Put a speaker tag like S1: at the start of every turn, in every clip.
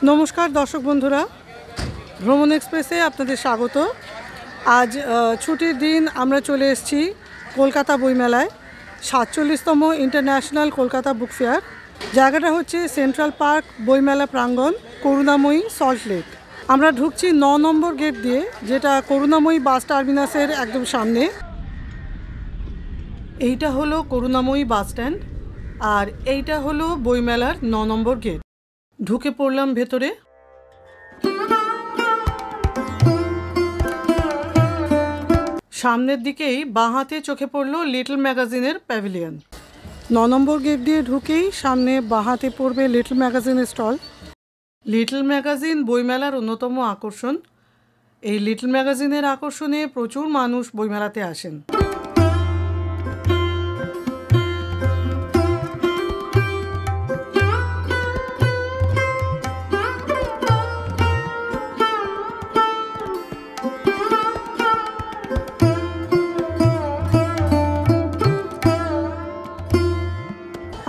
S1: নমস্কার দর্শক বন্ধুরা, ভ্রমণ এক্সপ্রেসে আপনাদের স্বাগত। আজ ছুটির দিন আমরা চলে এসেছি কলকাতা বইমেলায়, 47তম ইন্টারন্যাশনাল কলকাতা বুক ফেয়ার। জায়গাটা হচ্ছে সেন্ট্রাল পার্ক বইমেলা প্রাঙ্গণ, করুণাময়ী, সল্ট লেক। আমরা ঢুকছি 9 নম্বর গেট দিয়ে, যেটা করুণাময়ী বাস টার্মিনাসের একদম সামনে। এইটা হলো করুণাময়ী বাস স্ট্যান্ড, আর এইটা হলো বইমেলার 9 নম্বর গেট। ঢুকে পড়লাম ভেতরে। সামনের দিকেই বাঁ হাতে চোখে পড়লো লিটল ম্যাগাজিনের প্যাভিলিয়ন। 9 নম্বর গেট দিয়ে ঢুকেই সামনে বাঁ হাতে পড়বে লিটল ম্যাগাজিনের স্টল। লিটল ম্যাগাজিন বইমেলার অন্যতম আকর্ষণ। এই লিটল ম্যাগাজিনের আকর্ষণে প্রচুর মানুষ বইমেলাতে আসেন।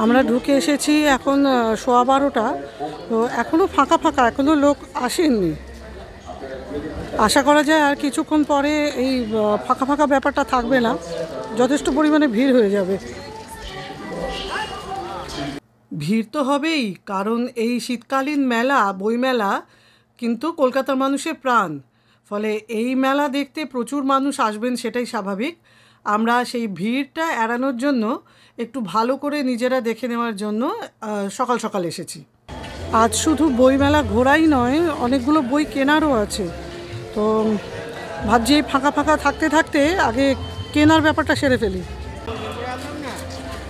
S1: আমরা ঢুকে এসেছি এখন 12:15, তো এখনও ফাঁকা, এখনও লোক আসেননি। আশা করা যায় আর কিছুক্ষণ পরে এই ফাঁকা ব্যাপারটা থাকবে না, যথেষ্ট পরিমাণে ভিড় হয়ে যাবে। ভিড় তো হবেই, কারণ এই শীতকালীন মেলা, বইমেলা কিন্তু কলকাতার মানুষের প্রাণ। ফলে এই মেলা দেখতে প্রচুর মানুষ আসবেন, সেটাই স্বাভাবিক। আমরা সেই ভিড়টা এড়ানোর জন্য একটু ভালো করে নিজেরা দেখে নেওয়ার জন্য সকাল সকাল এসেছি। আজ শুধু বইমেলা ঘোরাই নয়, অনেকগুলো বই কেনারও আছে। তো ভাবছি এই ফাঁকা থাকতে আগে কেনার ব্যাপারটা সেরে ফেলি।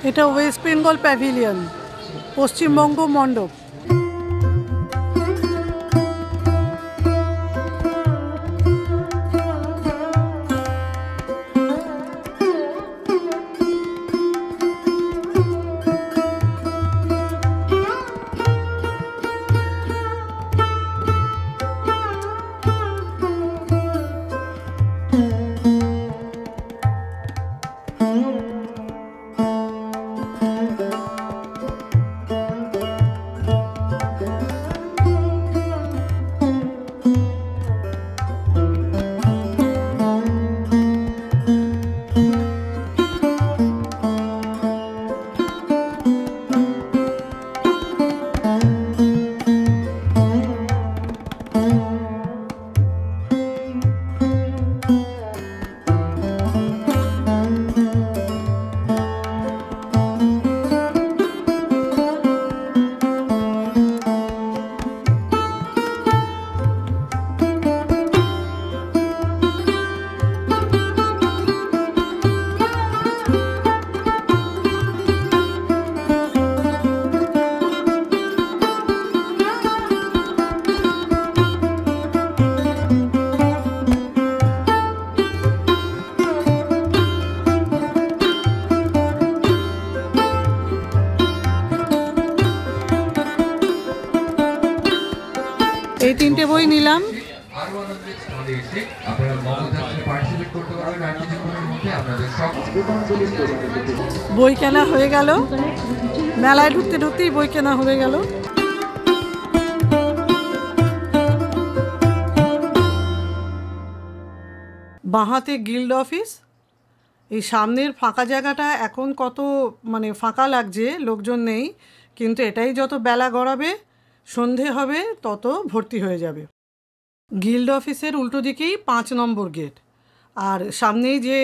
S1: এটা ওয়েস্ট বেঙ্গল প্যাভিলিয়ন, পশ্চিমবঙ্গ মণ্ডপ। এই 3টে বই নিলাম। বই কেনা হয়ে গেল, মেলায় ঢুকতেই বই কেনা হয়ে গেল। বাঁহাতে গিল্ড অফিস। এই সামনের ফাঁকা জায়গাটা এখন কত ফাঁকা লাগছে, লোকজন নেই, কিন্তু এটাই যত বেলা গড়াবে, সন্ধে হবে, তত ভর্তি হয়ে যাবে। গিল্ড অফিসের উল্টো দিকেই 5 নম্বর গেট। আর সামনেই যে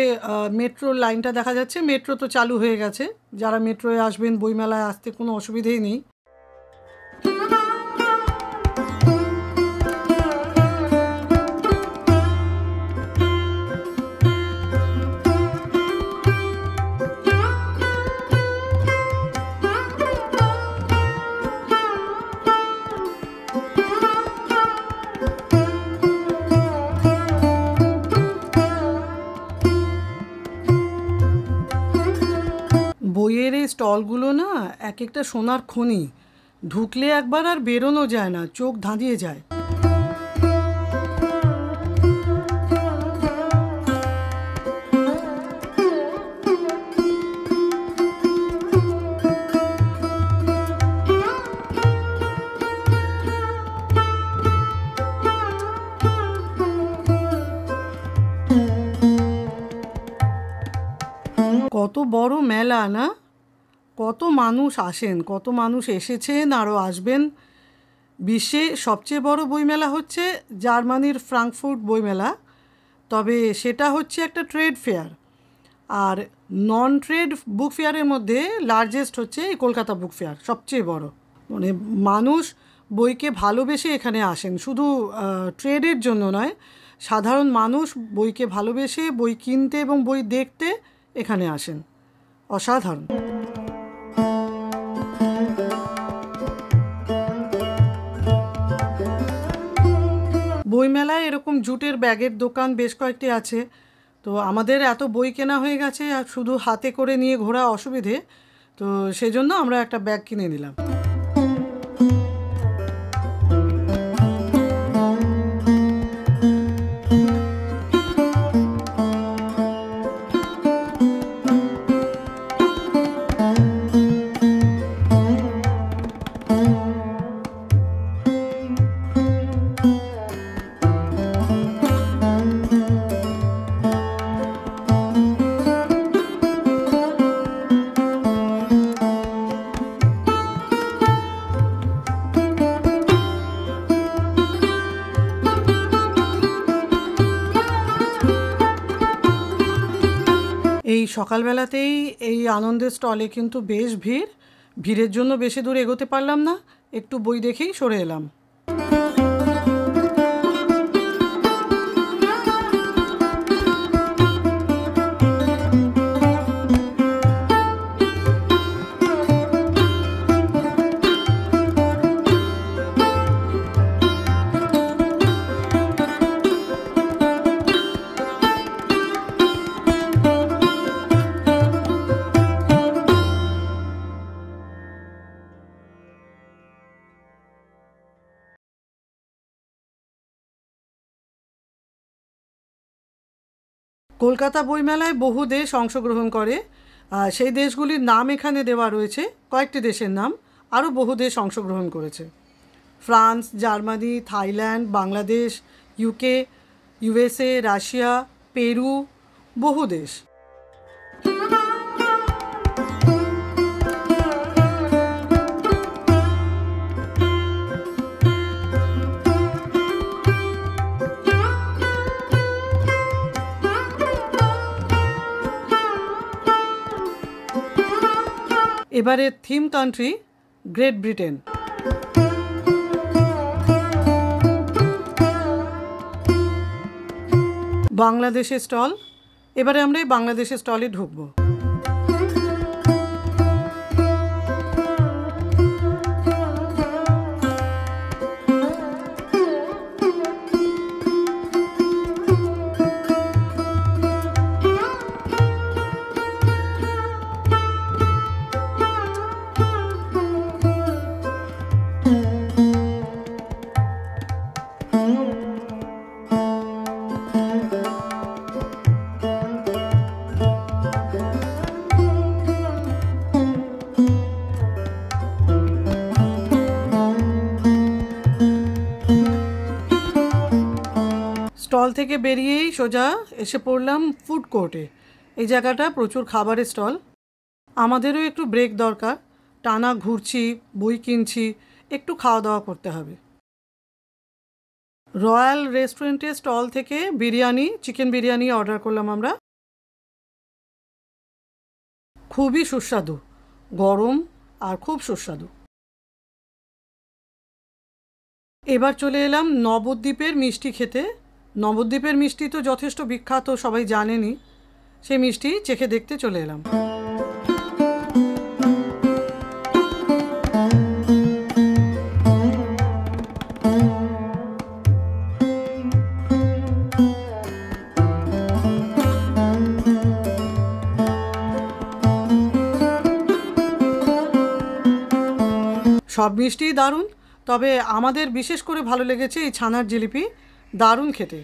S1: মেট্রোর লাইনটা দেখা যাচ্ছে, মেট্রো তো চালু হয়ে গেছে। যারা মেট্রোয় আসবেন বইমেলায় আসতে কোনো অসুবিধেই নেই। বইয়ের এই স্টলগুলো না এক একটা সোনার খনি, ঢুকলে একবার আর বেরোনো যায় না, চোখ ধাঁধিয়ে যায়। মেলা না, কত মানুষ আসেন, কত মানুষ এসেছেন, আরও আসবেন। বিশ্বে সবচেয়ে বড় বইমেলা হচ্ছে জার্মানির ফ্রাঙ্কফুর্ট বইমেলা, তবে সেটা হচ্ছে একটা ট্রেড ফেয়ার। আর নন ট্রেড বুক ফেয়ারের মধ্যে লার্জেস্ট হচ্ছে এই কলকাতা বুক ফেয়ার, সবচেয়ে বড়। মানে মানুষ বইকে ভালোবেসে এখানে আসেন, শুধু ট্রেডের জন্য নয়, সাধারণ মানুষ বইকে ভালোবেসে বই কিনতে এবং বই দেখতে এখানে আসেন। অসাধারণ। বইমেলায় এরকম জুটের ব্যাগের দোকান বেশ কয়েকটি আছে। তো আমাদের এত বই কেনা হয়ে গেছে আর শুধু হাতে করে নিয়ে ঘোরা অসুবিধে, তো সেজন্য আমরা একটা ব্যাগ কিনে নিলাম। এই সকালবেলাতেই এই আনন্দের স্টলে কিন্তু বেশ ভিড়। ভিড়ের জন্য বেশি দূর এগোতে পারলাম না, একটু বই দেখেই সরে এলাম। কলকাতা বইমেলায় বহু দেশ অংশগ্রহণ করে, সেই দেশগুলির নাম এখানে দেওয়া রয়েছে, কয়েকটি দেশের নাম। আরও বহু দেশ অংশগ্রহণ করেছে: France, Germany, Thailand, Bangladesh, UK, USA, Russia, Peru, বহু দেশ। এবারে থিম কান্ট্রি গ্রেট ব্রিটেন। বাংলাদেশের স্টল, এবারে আমরা এই বাংলাদেশের স্টলে ঢুকবো। স্টল থেকে বেরিয়েই সোজা এসে পড়লাম ফুড কোর্টে। এই জায়গাটা প্রচুর খাবারের স্টল। আমাদেরও একটু ব্রেক দরকার, টানা ঘুরছি, বই কিনছি, একটু খাওয়া দাওয়া করতে হবে। রয়্যাল রেস্টুরেন্টের স্টল থেকে বিরিয়ানি, চিকেন বিরিয়ানি অর্ডার করলাম আমরা। খুবই সুস্বাদু, গরম আর খুব সুস্বাদু। এবার চলে এলাম নবদ্বীপের মিষ্টি খেতে। নবদ্বীপের মিষ্টি তো যথেষ্ট বিখ্যাত, সবাই জানেনই। সেই মিষ্টি চেখে দেখতে চলে এলাম। সব মিষ্টিই দারুণ, তবে আমাদের বিশেষ করে ভালো লেগেছে এই ছানার জিলিপি, দারুণ খেতে।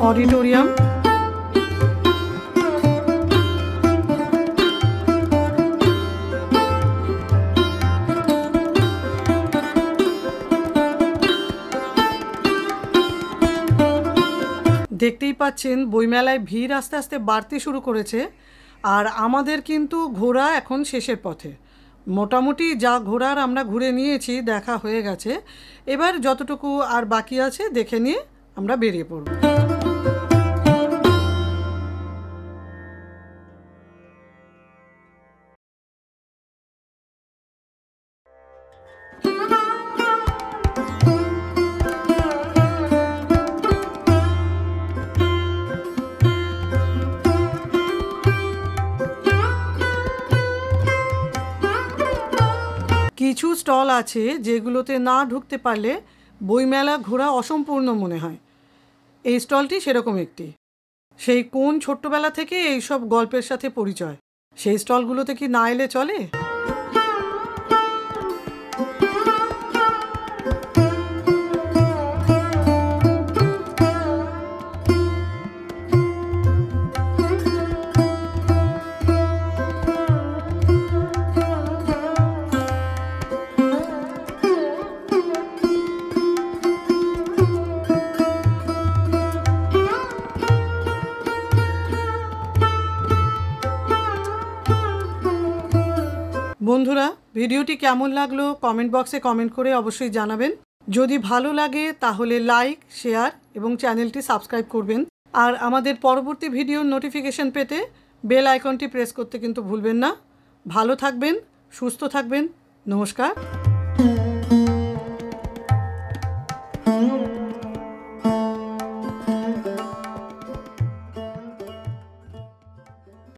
S1: অডিটোরিয়াম দেখতেই পাচ্ছেন বইমেলায় ভিড় আস্তে আস্তে বাড়তে শুরু করেছে। আর আমাদের কিন্তু ঘোরা এখন শেষের পথে। মোটামুটি যা ঘোরার আমরা ঘুরে নিয়েছি, দেখা হয়ে গেছে। এবার যতটুকু আর বাকি আছে দেখে নিয়ে আমরা বেরিয়ে পড়ব। কিছু স্টল আছে যেগুলোতে না ঢুকতে পারলে বইমেলা ঘোরা অসম্পূর্ণ মনে হয়। এই স্টলটি সেরকম একটি। সেই কোন ছোট্টবেলা থেকে এইসব গল্পের সাথে পরিচয়, সেই স্টলগুলোতে কি না এলে চলে? বন্ধুরা, ভিডিওটি কেমন লাগলো কমেন্ট বক্সে কমেন্ট করে অবশ্যই জানাবেন। যদি ভালো লাগে তাহলে লাইক, শেয়ার এবং চ্যানেলটি সাবস্ক্রাইব করবেন। আর আমাদের পরবর্তী ভিডিওর নোটিফিকেশন পেতে বেল আইকনটি প্রেস করতে কিন্তু ভুলবেন না। ভালো থাকবেন, সুস্থ থাকবেন। নমস্কার।